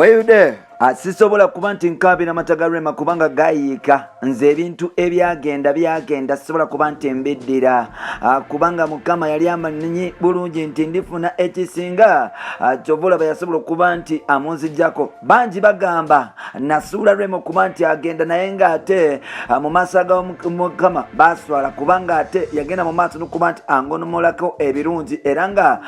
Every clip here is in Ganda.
Where you there? Sisobola kuba nti nkaabira amataga Rema kubanga gayiika nze ebintu byagenda sisobola kuba nti embeddera kubanga Mukama yali amanyi bulungi nti ndifuna ekisinga kyobola bayasobola kuba nti amunzijjako bangi bagamba nasuula Rema kuba nti agenda naye ng'ate mu maaso ga Mukama baswala kubanga ate yagenda mu maaso n'okuba nti angonomolako ebirungi era nga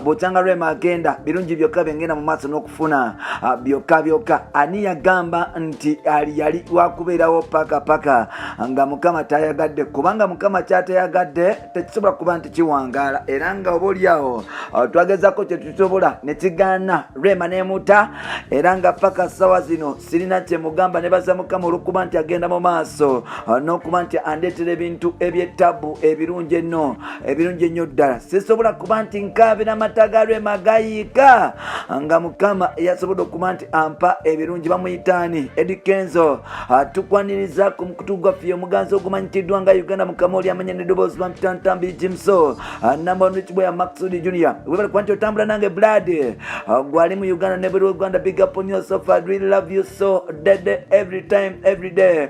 bw'okyanga Rema agenda birungi byokka byengenda mu maaso n'okufuna byokka ani yagamba nti yali wakubeerawo paka nga Mukama tayagadde kubanga Mukama kyatayagadde tekisobola kuba nti kiwangaala era nga oba oliawo twagezako kye tusobola ne kigaana Rema nemuta era nga paka sawa zino sirina kye mugamba ne baza Mukama olw'okuba nti agenda mu maaso n'okuba nti andeetera ebintu eby'ettabu ebirungi ennyo ddala sisobola kuba nti nkaabira amata ga Rema gayiika nga Mukama yasobola okuba nti ampa ebirungi bamuyitaani Eddie Kenzo tukwaniriza ku mukutu gwaffe omuganzi ogumanyikiddwa nga Uganda Mukama oli amanya n'eddoboozi bamutantambi Jimso number 1 Rich Boy Maxudi Junior webale kuba nti otambula nange Blood gwali mu Uganda ne buli Uganda big up on yourself. I really love you so dead every time every day.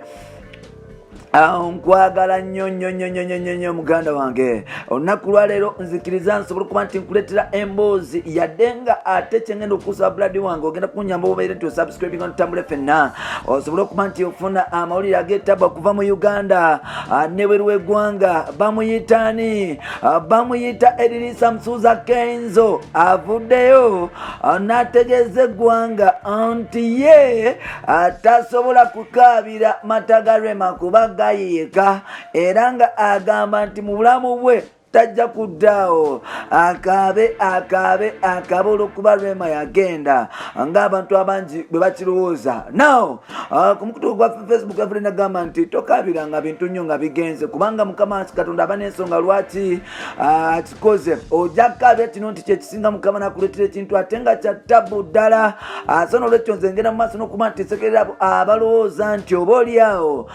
Nkwagala nnyo muganda wange olunaku lwaleero nzikiriza nsobola okuba nti nkuleetera emboozi yadde nga ate kyengenda okuusa Blood wange ogenda kunyamba obaire nti osubscribing ontambule ffenna osobola okuba nti ofuna amawulire ag'ettabu okuva mu Uganda ne bweru w'eggwanga bamuyitaani bamuyita Edrisa Msuza Kenzo avuddeyo n'ategeeza eggwanga nti ye tasobola kukaabira mata ga Rema kuba gayiika era nga agamba nti mu bulamu bwe tajja kuddaawo akaabe olw'okuba Rema yagenda ng'abantu abangi bwe bakirowooza. Now ku mukutu gwa Facebook avule nagamba nti tokaabiranga bintu nnyo nga bigenze kubanga Mukama Katonda aba n'ensonga lwaki akikoze ojja kukaabira kino nti kyekisinga Mukama n'akuleetera ekintu ate nga kya ttabbu ddala so n'olwekyo nze ngenda mu maaso n'okuba nti nsekerera abalowooza nti oba oliawo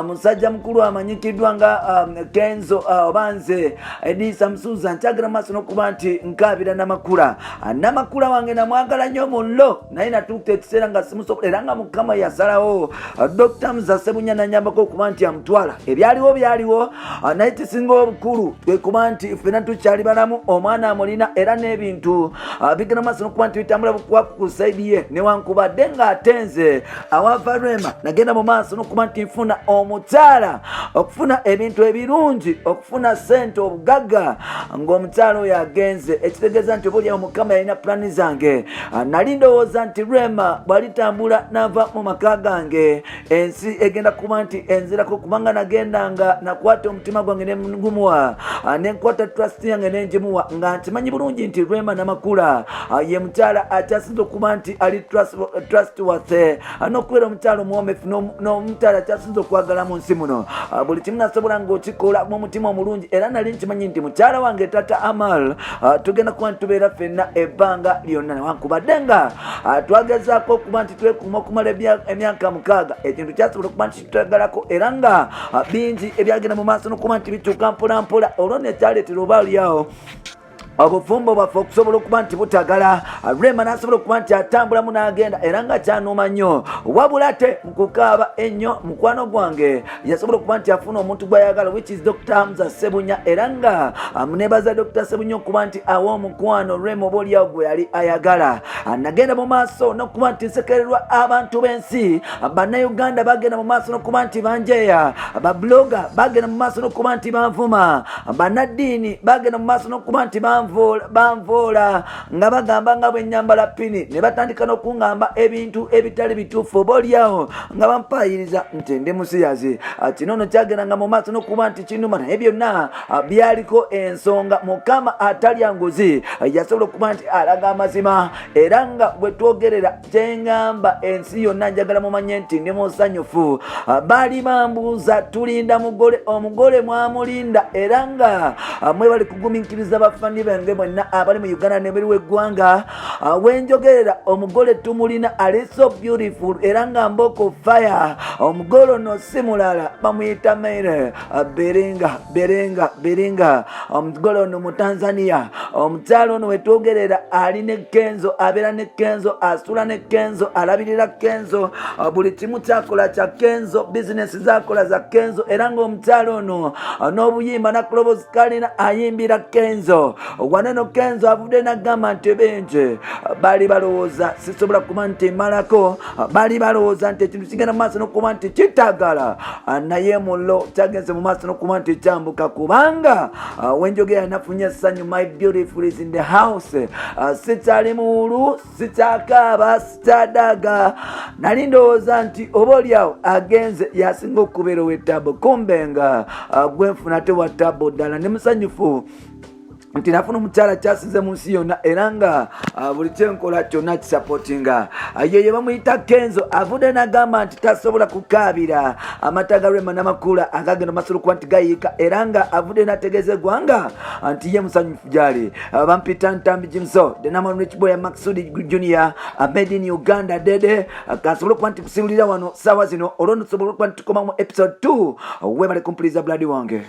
musajja mukulu amanyikiddwa nga Kenzo oba nze Edrisa Msuza nkyagala maaso n'okuba nti nkaabira namakula wange namwagala nnyo mullo naye natuuka ekiseera nga simusobola era nga Mukama yasalawo Dr. Muzasebunya nanyambako okuba nti amutwala byaliwo naye kisinga obukulu kwe kuba nti ffena tukyali balamu omwana amulina era n'ebintu bigenda maaso n'okuba nti bitambula bukuwaku ku saidi ye newankubadde ng'atenze awava Rema nagenda mu maaso n'okuba nti nfuna omukyala okufuna ebintu ebirungi okufuna ssente obugagga ng'omukyala oyo agenze ekitegeeza nti obaoliawo Mukama yalina pulani zange nali ndowooza nti Rema bw'alitambula nava mu maka gange ensi egenda kuba nti enzirako kubanga nagenda nga nakwata omutima gwange negumuwa nenkwata trust yange nengimuwa nga nkimanyi bulungi nti Rema Namakula ye mukyala akyasinza okuba nti ali trustworthy n'okubeera omukyala omuwomefu n'omukyala akyasinza okwagala mu nsi muno buli kimu nasobola ng'okikola mu mutima omulungi era nali nkimanyi nti mukyala wange Tata Amal tugenda kuba nti tubeera ffenna ebbanga lyonna newankubadde nga twagezaako okuba nti twekuuma okumala emyaka 6 ekintu kyasobola okuba nti kitwagalako era nga bingi ebyagenda mu maaso n'okuba nti bituuka mpolampola olwo nekyaleetera oba aliawo obufumbo bwaffe okusobola okuba nti butagala Rema n'asobola okuba nti atambulamu n'agenda era nga kyanuuma nnyo wabula ate mukukaaba ennyo mukwano gwange yasobola okuba nti afuna omuntu gw'ayagala which is Dr. Hamza Sebunya era nga nebaza Dr. Sebunya okuba nti awa omukwano Rema oba oliawo gwe yali ayagala nagenda mu maaso n'okuba nti nsekererwa abantu b'ensi bannayuganda bagenda mu maaso n'okuba nti banjeeya babloga bagenda mu maaso n'okuba nti banvuma bannaddiini bagenda mu maaso n'okuba nti banvoola nga bagamba nga bwe nyambala pini ne batandika n'okungamba ebintu ebitali bituufu oba oliawo nga bampayiriza nti ndi musiyazi kino nno kyagendanga mu maaso n'okuba nti kinuma naye byonna byaliko ensonga Mukama atalya nguzi yasobola okuba nti alaga amazima era nga bwe twogerera kyengamba ensi yonna njagala mumanye nti ndi musanyufu baali bambuuza tulinda omugole mwamulinda era nga mwe bali kugumiikiriza bafani bannamulenge mwenna abali mu Uganda n'ebiri w'eggwanga wenjogerera omugole tumulina ali so beautiful era nga mboko fire. Omugole ono si mulala bamuyita Mere Beringa. Omugole ono mu Tanzania. Omukyalo ono wetwogerera ali ne Kenzo, abeera ne Kenzo, asula ne Kenzo, alabirira Kenzo, buli kimu kyakola kya Kenzo, bizinesi zakola za Kenzo, era ng'omukyalo ono n'obuyimba nakulobozi kalina ayimbira Kenzo. Waneno Kenzo avudde n'agamba nti benje bali balowooza sisobola kuba nti malako, bali balowooza nti ekintu kigenda mu maaso n'okuba nti kitagala, naye mulo kyagenze mu maaso n'okuba nti kyambuka, kubanga wenjogera nafunye essanyu. My beautiful is in the house. Sikyali muwulu, sikyakaaba, sikyadaga. Nali ndowooza nti oba oliawo agenze yasinga okubeera ow'ettabo, kumbe nga gwenfuna tewa ttabo ddala. Ne musanyufu nti nafuna omukyala kyasize mu nsi yonna era nga buli kyenkola kyonna kisapootinga. Ye bamuyita Kenzo avudde n'agamba nti tasobola kukaabira amata ga Rema n'amakula agagenda masolo kuba nti gayiika, era nga avudde n'ategeeza eggwanga nti ye musanyufu gyali. Bampita Ntambi Jimso the number rich boy Maxudi Junior made in Uganda dede kasobola kuba nti kusiwulira wano saawa zino olwo nsobola kuba nti tukomamu episode 2 webale kumpuliza Bloody wange.